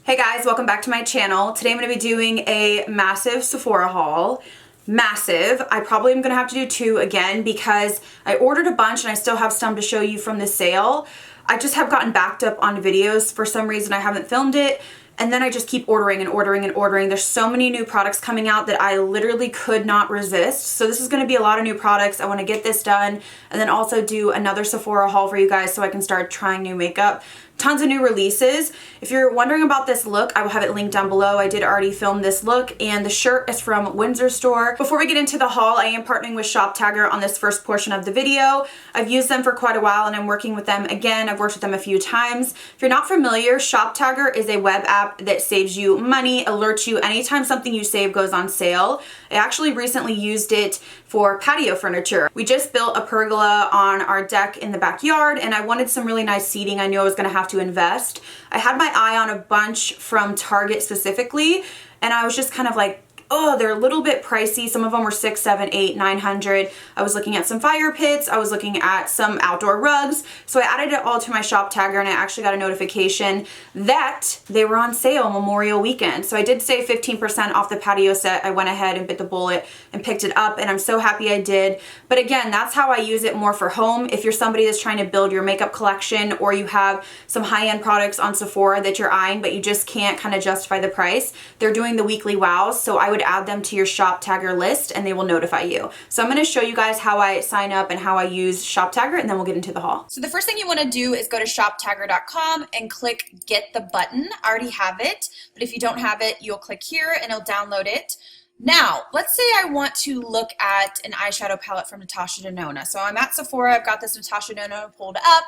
Hey guys, welcome back to my channel. Today I'm going to be doing a massive Sephora haul. Massive. I probably am going to have to do two again because I ordered a bunch and I still have some to show you from the sale. I just have gotten backed up on videos. For some reason I haven't filmed it. And then I just keep ordering and ordering and ordering. There's so many new products coming out that I literally could not resist. So this is going to be a lot of new products. I want to get this done and then also do another Sephora haul for you guys so I can start trying new makeup. Tons of new releases. If you're wondering about this look, I will have it linked down below. I did already film this look and the shirt is from Windsor Store. Before we get into the haul, I am partnering with ShopTagger on this first portion of the video. I've used them for quite a while and I'm working with them again. I've worked with them a few times. If you're not familiar, ShopTagger is a web app that saves you money, alerts you anytime something you save goes on sale. I actually recently used it for patio furniture. We just built a pergola on our deck in the backyard and I wanted some really nice seating. I knew I was going to have to invest. I had my eye on a bunch from Target specifically and I was just kind of like, oh, they're a little bit pricey. Some of them were $600, $700, $800, $900. I was looking at some fire pits. I was looking at some outdoor rugs. So I added it all to my ShopTagger and I actually got a notification that they were on sale Memorial weekend. So I did save 15% off the patio set. I went ahead and bit the bullet and picked it up and I'm so happy I did. But again, that's how I use it more for home. If you're somebody that's trying to build your makeup collection or you have some high-end products on Sephora that you're eyeing but you just can't kind of justify the price, they're doing the weekly wows. So I would add them to your ShopTagger list and they will notify you. So I'm going to show you guys how I sign up and how I use ShopTagger and then we'll get into the haul. So the first thing you want to do is go to shoptagger.com and click get the button. I already have it, but if you don't have it, you'll click here and it'll download it. Now, let's say I want to look at an eyeshadow palette from Natasha Denona. So I'm at Sephora, I've got this Natasha Denona pulled up,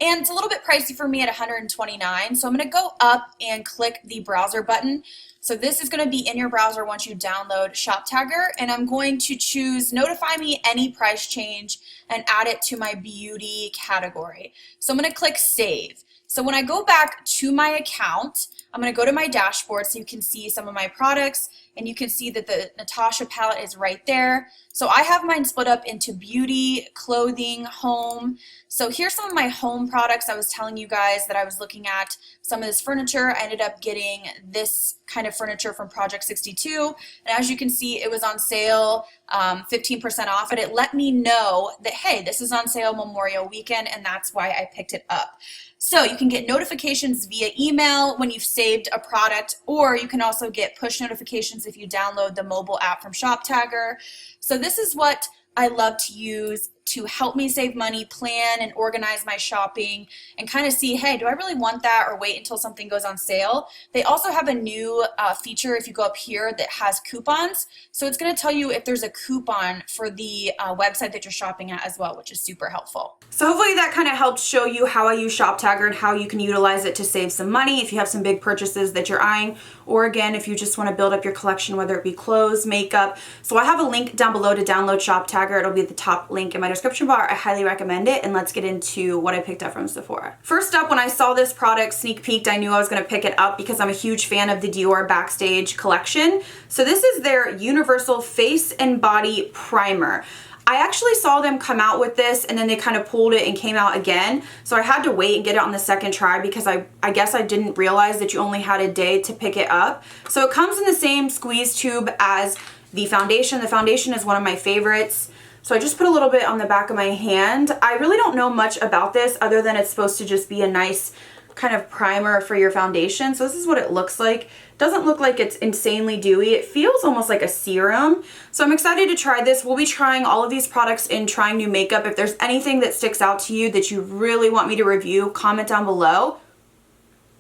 and it's a little bit pricey for me at $129. So I'm going to go up and click the browser button. So this is going to be in your browser once you download ShopTagger, and I'm going to choose notify me any price change and add it to my beauty category. So I'm going to click save. So when I go back to my account, I'm going to go to my dashboard so you can see some of my products and you can see that the Natasha palette is right there. So I have mine split up into beauty, clothing, home. So here's some of my home products. I was telling you guys that I was looking at some of this furniture. I ended up getting this kind of furniture from Project 62. And as you can see, it was on sale, 15% off, but it let me know that, hey, this is on sale Memorial weekend, and that's why I picked it up. So you can get notifications via email when you've saved a product, or you can also get push notifications if you download the mobile app from ShopTagger. So this is what I love to use to help me save money, plan and organize my shopping, and kind of see, hey, do I really want that or wait until something goes on sale? They also have a new feature if you go up here that has coupons. So it's going to tell you if there's a coupon for the website that you're shopping at as well, which is super helpful. So hopefully that kind of helped show you how I use ShopTagger and how you can utilize it to save some money if you have some big purchases that you're eyeing, or again, if you just want to build up your collection, whether it be clothes, makeup. So I have a link down below to download ShopTagger. It'll be at the top link in my description bar. I highly recommend it, and let's get into what I picked up from Sephora. First up, when I saw this product sneak peeked, I knew I was going to pick it up because I'm a huge fan of the Dior Backstage collection. So this is their Universal Face and Body Primer. I actually saw them come out with this and then they kind of pulled it and came out again. So I had to wait and get it on the second try because I guess I didn't realize that you only had a day to pick it up. So it comes in the same squeeze tube as the foundation. The foundation is one of my favorites. So I just put a little bit on the back of my hand. I really don't know much about this other than it's supposed to just be a nice kind of primer for your foundation. So this is what it looks like. It doesn't look like it's insanely dewy. It feels almost like a serum. So I'm excited to try this. We'll be trying all of these products in trying new makeup. If there's anything that sticks out to you that you really want me to review, comment down below.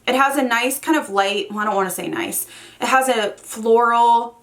It has a nice kind of light, well, I don't want to say nice. It has a floral,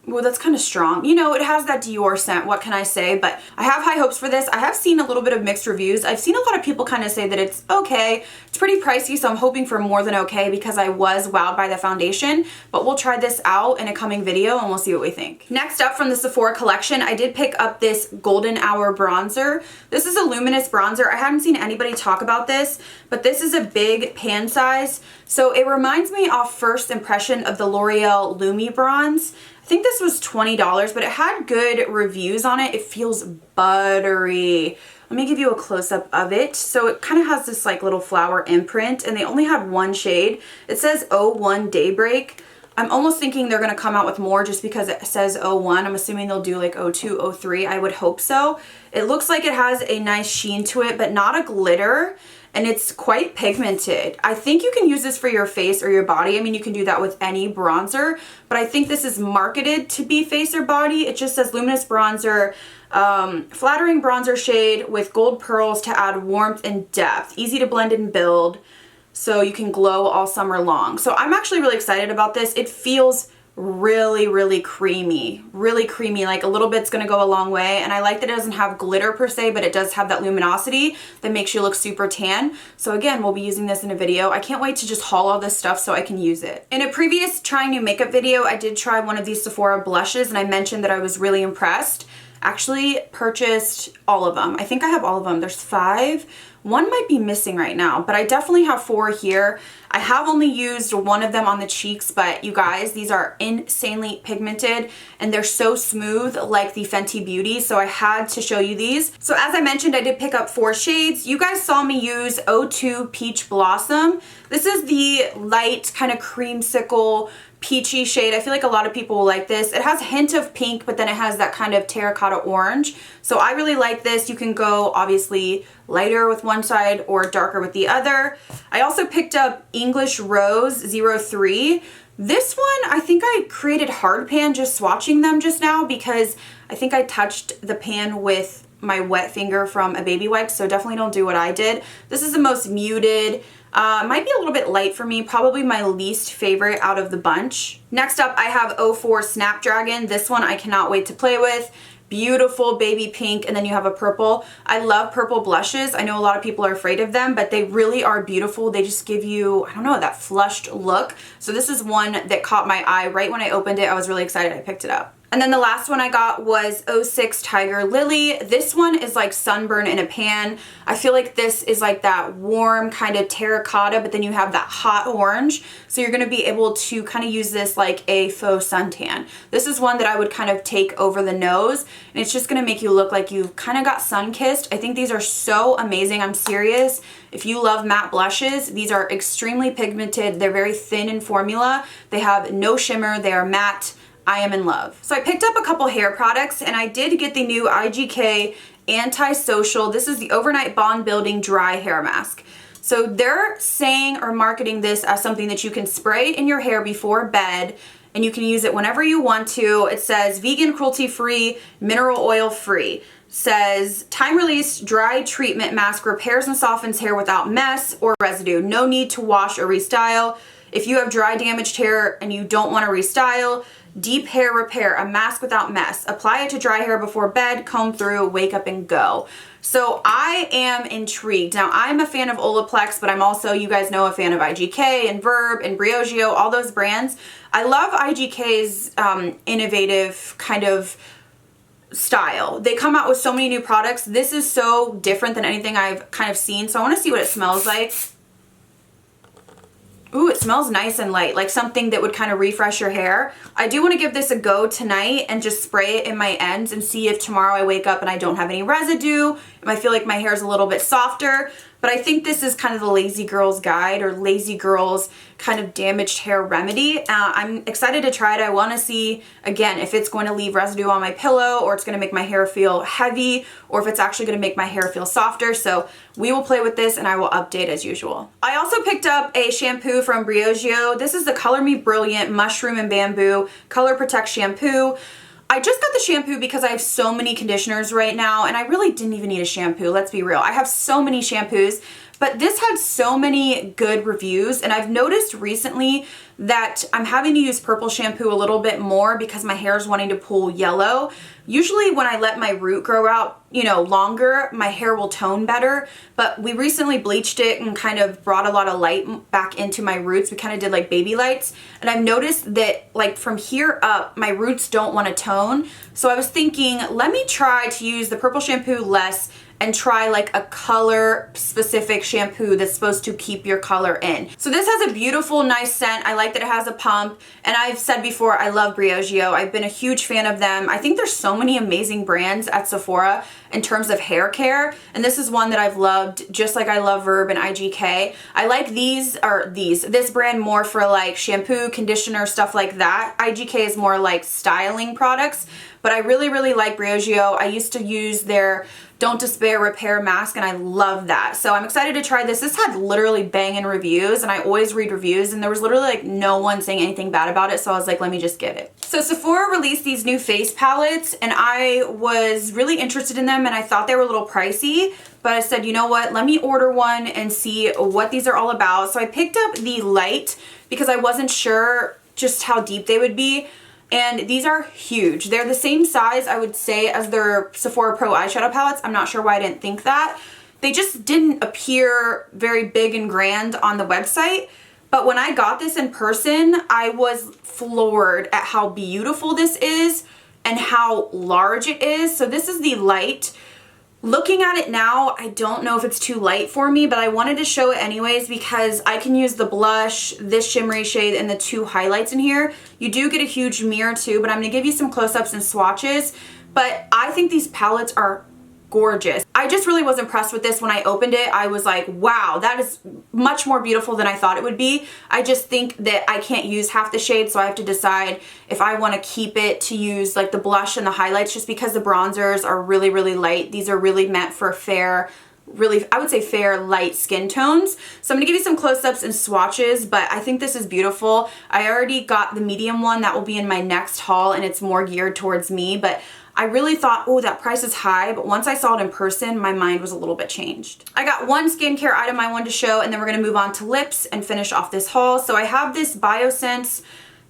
well, that's kind of strong. You know, it has that Dior scent. What can I say? But I have high hopes for this. I have seen a little bit of mixed reviews. I've seen a lot of people kind of say that it's okay. It's pretty pricey, so I'm hoping for more than okay because I was wowed by the foundation. But we'll try this out in a coming video and we'll see what we think. Next up from the Sephora collection, I did pick up this Golden Hour bronzer. This is a luminous bronzer. I hadn't seen anybody talk about this, but this is a big pan size. So it reminds me off first impression of the L'Oreal Lumi Bronze. I think this was $20, but it had good reviews on it. It feels buttery. Let me give you a close-up of it. So it kind of has this like little flower imprint, and they only had one shade. It says 01 Daybreak. I'm almost thinking they're going to come out with more just because it says 01. I'm assuming they'll do like 02, 03. I would hope so. It looks like it has a nice sheen to it, but not a glitter. And it's quite pigmented. I think you can use this for your face or your body. I mean, you can do that with any bronzer, but I think this is marketed to be face or body. It just says luminous bronzer, flattering bronzer shade with gold pearls to add warmth and depth. Easy to blend and build, so you can glow all summer long. So I'm actually really excited about this. It feels really creamy, like a little bit's gonna go a long way. And I like that it doesn't have glitter per se, but it does have that luminosity that makes you look super tan. So again, we'll be using this in a video. I can't wait to just haul all this stuff so I can use it. In a previous trying new makeup video, I did try one of these Sephora blushes, and I mentioned that I was really impressed. Actually purchased all of them. I think I have all of them. There's 5. One might be missing right now, but I definitely have 4 here. I have only used one of them on the cheeks, but you guys, these are insanely pigmented and they're so smooth like the Fenty Beauty, so I had to show you these. So as I mentioned, I did pick up 4 shades. You guys saw me use 02 Peach Blossom. This is the light kind of creamsicle peachy shade. I feel like a lot of people will like this. It has a hint of pink, but then it has that kind of terracotta orange. So I really like this. You can go obviously lighter with one side or darker with the other. I also picked up English Rose 03. This one, I think I created hard pan just swatching them just now because I think I touched the pan with my wet finger from a baby wipe, so definitely don't do what I did. This is the most muted. Might be a little bit light for me, probably my least favorite out of the bunch. Next up, I have 04 Snapdragon. This one I cannot wait to play with. Beautiful baby pink, and then you have a purple. I love purple blushes. I know a lot of people are afraid of them, but they really are beautiful. They just give you, I don't know, that flushed look. So this is one that caught my eye right when I opened it. I was really excited I picked it up. And then the last one I got was 06 Tiger Lily. This one is like sunburn in a pan. I feel like this is like that warm kind of terracotta, but then you have that hot orange. So you're gonna be able to kind of use this like a faux suntan. This is one that I would kind of take over the nose, and it's just gonna make you look like you kind of got sun-kissed. I think these are so amazing. I'm serious. If you love matte blushes, these are extremely pigmented. They're very thin in formula. They have no shimmer. They are matte. I am in love. So I picked up a couple hair products, and I did get the new IGK Antisocial. This is the Overnight Bond Building Dry Hair Mask. So they're saying or marketing this as something that you can spray in your hair before bed, and you can use it whenever you want to. It says vegan, cruelty-free, mineral oil-free. Says time release dry treatment mask repairs and softens hair without mess or residue. No need to wash or restyle. If you have dry damaged hair and you don't want to restyle, deep hair repair, a mask without mess. Apply it to dry hair before bed, comb through, wake up and go. So I am intrigued. Now I'm a fan of Olaplex, but I'm also, you guys know, a fan of IGK and Verb and Briogeo, all those brands. I love IGK's innovative kind of style. They come out with so many new products. This is so different than anything I've kind of seen. So I want to see what it smells like. Ooh, it smells nice and light, like something that would kind of refresh your hair. I do want to give this a go tonight and just spray it in my ends and see if tomorrow I wake up and I don't have any residue, if I feel like my hair is a little bit softer. But I think this is kind of the lazy girl's guide, or lazy girl's kind of damaged hair remedy. I'm excited to try it. I want to see, again, if it's going to leave residue on my pillow, or it's going to make my hair feel heavy, or if it's actually going to make my hair feel softer. So we will play with this and I will update as usual. I also picked up a shampoo from Briogeo. This is the Color Me Brilliant Mushroom and Bamboo Color Protect Shampoo. I just got the shampoo because I have so many conditioners right now, and I really didn't even need a shampoo, let's be real. I have so many shampoos, but this had so many good reviews, and I've noticed recently that I'm having to use purple shampoo a little bit more because my hair is wanting to pull yellow. Usually when I let my root grow out, you know, longer, my hair will tone better, but we recently bleached it and kind of brought a lot of light back into my roots. We kind of did like baby lights, and I've noticed that like from here up, my roots don't want to tone. So I was thinking, let me try to use the purple shampoo less and try like a color specific shampoo that's supposed to keep your color in. So this has a beautiful, nice scent. I like that it has a pump, and I've said before, I love Briogeo. I've been a huge fan of them. I think there's so many amazing brands at Sephora, in terms of hair care. And this is one that I've loved, just like I love Verb and IGK. I like this brand more for like shampoo, conditioner, stuff like that. IGK is more like styling products, but I really, really like Briogeo. I used to use their Don't Despair Repair Mask, and I love that. So I'm excited to try this. This had literally banging reviews, and I always read reviews, and there was literally like no one saying anything bad about it, so I was like, let me just get it. So Sephora released these new face palettes, and I was really interested in them, and I thought they were a little pricey, but I said, you know what, let me order one and see what these are all about. So I picked up the light because I wasn't sure just how deep they would be. And these are huge. They're the same size, I would say, as their Sephora Pro eyeshadow palettes. I'm not sure why I didn't think that. They just didn't appear very big and grand on the website. But when I got this in person, I was floored at how beautiful this is and how large it is. So this is the light. Looking at it now, I don't know if it's too light for me, but I wanted to show it anyways because I can use the blush, this shimmery shade, and the two highlights in here. You do get a huge mirror too, but I'm going to give you some close-ups and swatches. But I think these palettes are gorgeous. I just really was impressed with this. When I opened it, I was like, wow, that is much more beautiful than I thought it would be. I just think that I can't use half the shade, so I have to decide if I want to keep it to use like the blush and the highlights, just because the bronzers are really, really light. These are really meant for fair, really, I would say fair, light skin tones. So I'm gonna give you some close-ups and swatches, but I think this is beautiful. I already got the medium one that will be in my next haul, and it's more geared towards me, but I really thought, oh, that price is high, but once I saw it in person, my mind was a little bit changed. I got one skincare item I wanted to show, and then we're gonna move on to lips and finish off this haul. So I have this BioSense.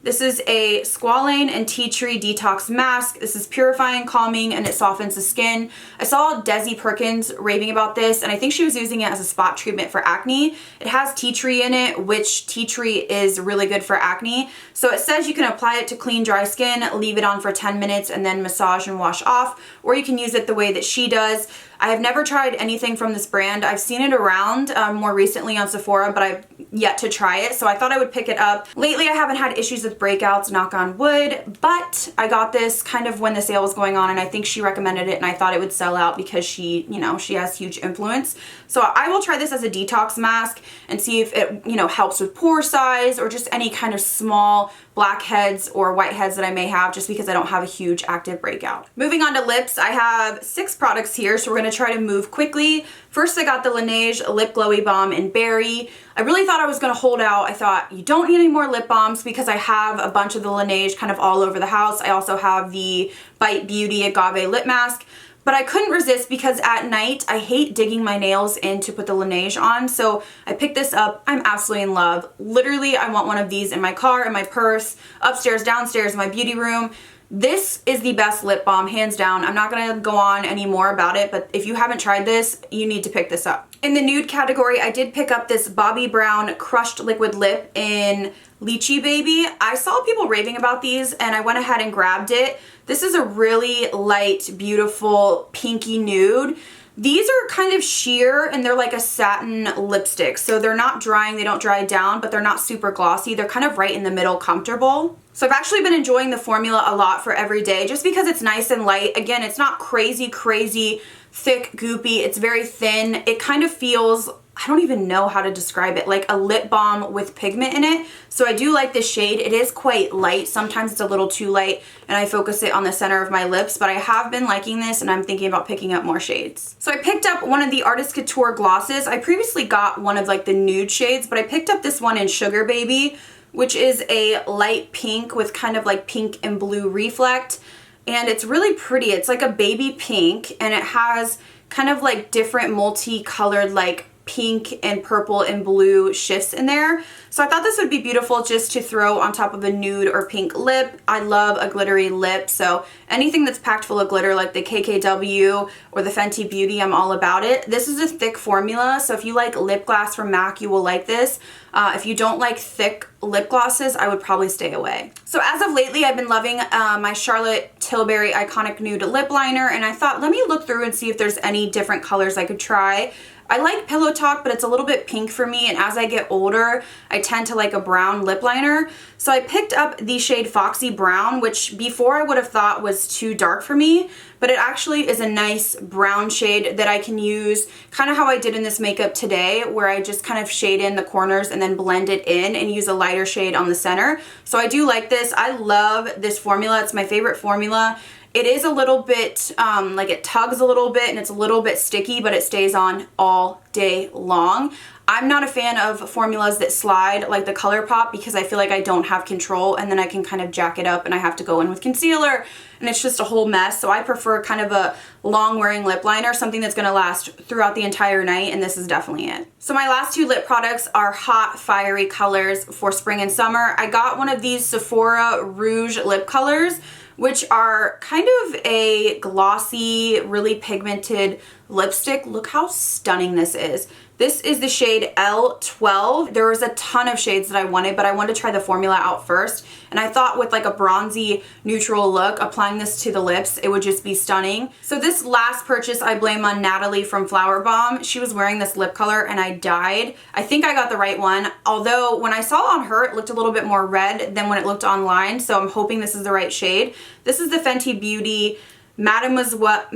This is a squalane and tea tree detox mask. This is purifying, calming, and it softens the skin. I saw Desi Perkins raving about this, and I think she was using it as a spot treatment for acne. It has tea tree in it, which tea tree is really good for acne. So it says you can apply it to clean, dry skin, leave it on for 10 minutes, and then massage and wash off, or you can use it the way that she does. I have never tried anything from this brand. I've seen it around more recently on Sephora, but I've yet to try it, so I thought I would pick it up. Lately, I haven't had issues with breakouts, knock on wood, but I got this kind of when the sale was going on, and I think she recommended it, and I thought it would sell out because she, you know, she has huge influence. So I will try this as a detox mask and see if it, you know, helps with pore size or just any kind of small blackheads or whiteheads that I may have, just because I don't have a huge active breakout. Moving on to lips, I have 6 products here, so we're gonna try to move quickly. First, I got the Laneige Lip Glowy Balm in Berry. I really thought I was gonna hold out. I thought, you don't need any more lip balms because I have a bunch of the Laneige kind of all over the house. I also have the Bite Beauty Agave Lip Mask. But I couldn't resist because at night, I hate digging my nails in to put the Laneige on. So I picked this up. I'm absolutely in love. Literally, I want one of these in my car, in my purse, upstairs, downstairs, in my beauty room. This is the best lip balm, hands down. I'm not gonna go on any more about it, but if you haven't tried this, you need to pick this up. In the nude category, I did pick up this Bobbi Brown Crushed Liquid Lip in Lychee Baby. I saw people raving about these, and I went ahead and grabbed it. This is a really light, beautiful, pinky nude. These are kind of sheer, and they're like a satin lipstick. So they're not drying, they don't dry down, but they're not super glossy. They're kind of right in the middle, comfortable. So I've actually been enjoying the formula a lot for every day, just because it's nice and light. Again, it's not crazy, crazy thick, goopy. It's very thin. It kind of feels, I don't even know how to describe it, like a lip balm with pigment in it. So I do like this shade. It is quite light. Sometimes it's a little too light, and I focus it on the center of my lips, but I have been liking this, and I'm thinking about picking up more shades. So I picked up one of the Artist Couture glosses. I previously got one of like the nude shades, but I picked up this one in Sugar Baby, which is a light pink with kind of like pink and blue reflect. And it's really pretty. It's like a baby pink, and it has kind of like different multicolored like pink and purple and blue shifts in there. So I thought this would be beautiful just to throw on top of a nude or pink lip. I love a glittery lip, so anything that's packed full of glitter like the KKW or the Fenty Beauty, I'm all about it. This is a thick formula, so if you like lip gloss from MAC, you will like this. If you don't like thick lip glosses, I would probably stay away. So as of lately, I've been loving my Charlotte Tilbury Iconic Nude Lip Liner, and I thought, let me look through and see if there's any different colors I could try. I like Pillow Talk, but it's a little bit pink for me, and as I get older, I tend to like a brown lip liner. So I picked up the shade Foxy Brown, which before I would have thought was too dark for me, but it actually is a nice brown shade that I can use kind of how I did in this makeup today, where I just kind of shade in the corners and then blend it in and use a lighter shade on the center. So I do like this. I love this formula. It's my favorite formula. It is a little bit, like it tugs a little bit and it's a little bit sticky, but it stays on all day long. I'm not a fan of formulas that slide like the ColourPop because I feel like I don't have control, and then I can kind of jack it up and I have to go in with concealer and it's just a whole mess. So I prefer kind of a long wearing lip liner, something that's gonna last throughout the entire night, and this is definitely it. So my last two lip products are hot, fiery colors for spring and summer. I got one of these Sephora Rouge lip colors, which are kind of a glossy, really pigmented lipstick. Look how stunning this is. This is the shade L12. There was a ton of shades that I wanted, but I wanted to try the formula out first. And I thought with like a bronzy neutral look, applying this to the lips, it would just be stunning. So this last purchase I blame on Natalie from Flower Bomb. She was wearing this lip color and I died. I think I got the right one, although when I saw it on her, it looked a little bit more red than when it looked online. So I'm hoping this is the right shade. This is the Fenty Beauty Mademoiselle,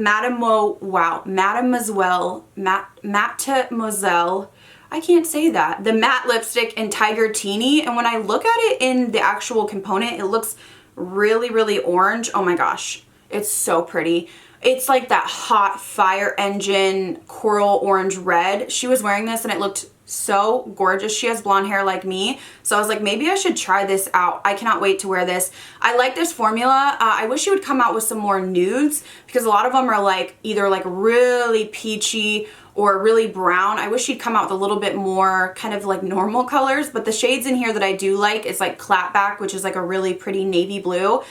I can't say that. The matte lipstick in Tiger Teeny, and when I look at it in the actual component, it looks really, really orange. Oh my gosh, it's so pretty. It's like that hot fire engine coral orange red. She was wearing this and it looked so gorgeous. She has blonde hair like me, so I was like, maybe I should try this out. I cannot wait to wear this. I like this formula. I wish she would come out with some more nudes, because a lot of them are like either like really peachy or really brown. I wish she'd come out with a little bit more kind of like normal colors, but the shades in here that I do like is like Clapback, which is like a really pretty navy blue.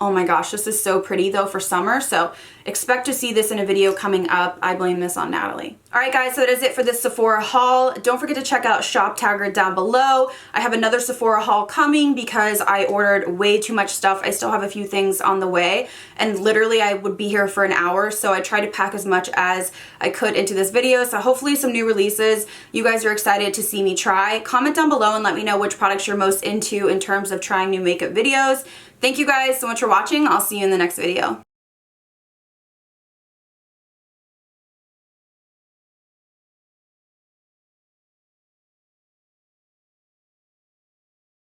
Oh my gosh, this is so pretty though for summer, so expect to see this in a video coming up. I blame this on Natalie. Alright guys, so that is it for this Sephora haul. Don't forget to check out Shop Tagger down below. I have another Sephora haul coming because I ordered way too much stuff. I still have a few things on the way, and literally I would be here for an hour, so I tried to pack as much as I could into this video. So hopefully some new releases you guys are excited to see me try. Comment down below and let me know which products you're most into in terms of trying new makeup videos. Thank you guys so much for watching. I'll see you in the next video.